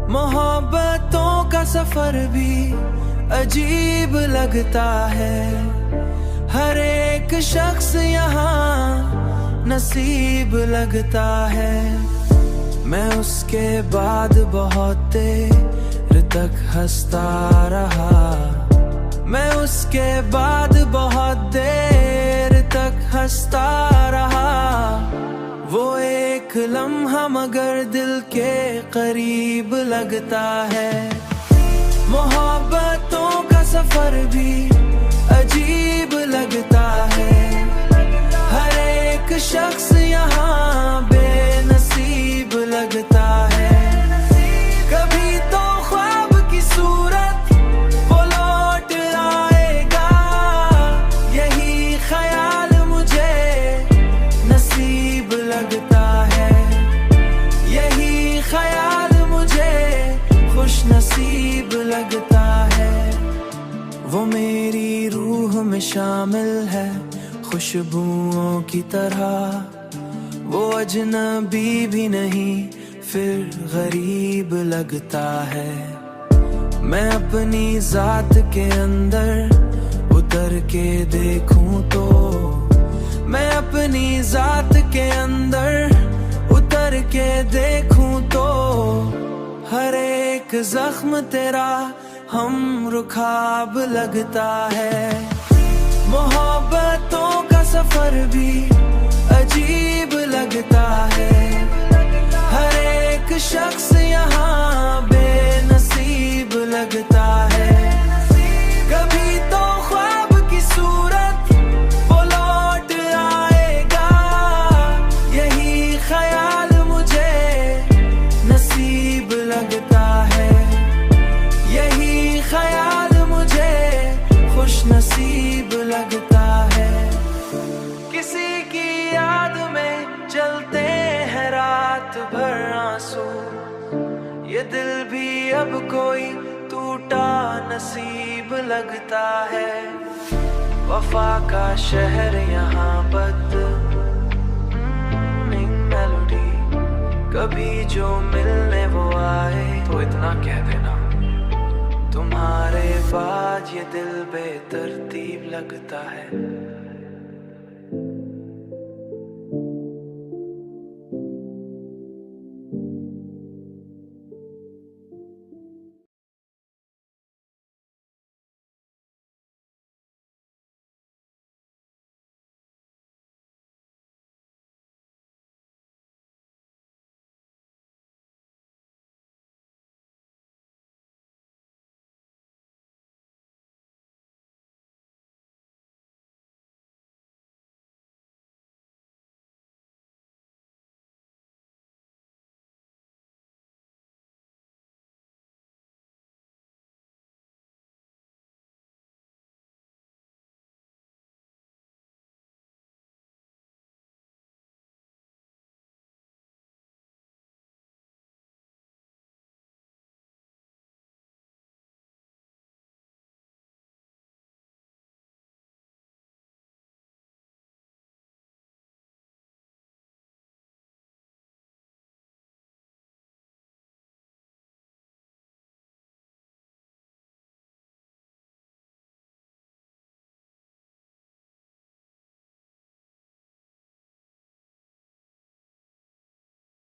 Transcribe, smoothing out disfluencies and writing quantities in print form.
मोहब्बतों का सफर भी अजीब लगता है। हर एक शख्स यहाँ नसीब लगता है। मैं उसके बाद बहुत देर तक हंसता रहा। मैं उसके बाद बहुत देर तक हंसता रहा। वो एक लम्हा मगर दिल के करीब लगता है। मोहब्बतों का सफर भी अजीब लगता है। हर एक शख्स यहाँ बेनसीब लगता है। कभी तो ख्वाब की सूरत वो लौट आएगा, यही ख्याल मुझे नसीब लगता है। यही ख्याल मुझे खुश नसीब लगता है। वो मेरी रूह में शामिल है खुशबुओं की तरह। वो अजनबी भी नहीं फिर गरीब लगता है। मैं अपनी जात के अंदर उतर के देखूं तो, मैं अपनी जात के अंदर उतर के देखूं तो, हर एक जख्म तेरा हम रुखाब लगता है। मोहब्बतों का सफर भी अजीब लगता है। हर एक शख्स यहाँ बेनसीब लगता है। कभी तो ख्वाब की सूरत वो लौट आएगा, यही ख्याल मुझे नसीब लगता है। यही ख्याल मुझे खुश नसीब लगता है। किसी की याद में जलते हैं रात भर आंसू, ये दिल भी अब कोई टूटा नसीब लगता है। वफा का शहर यहाँ मेलोडी, कभी जो मिलने वो आए तो इतना कह देना, तुम्हारे बाद ये दिल बेतरतीब लगता है।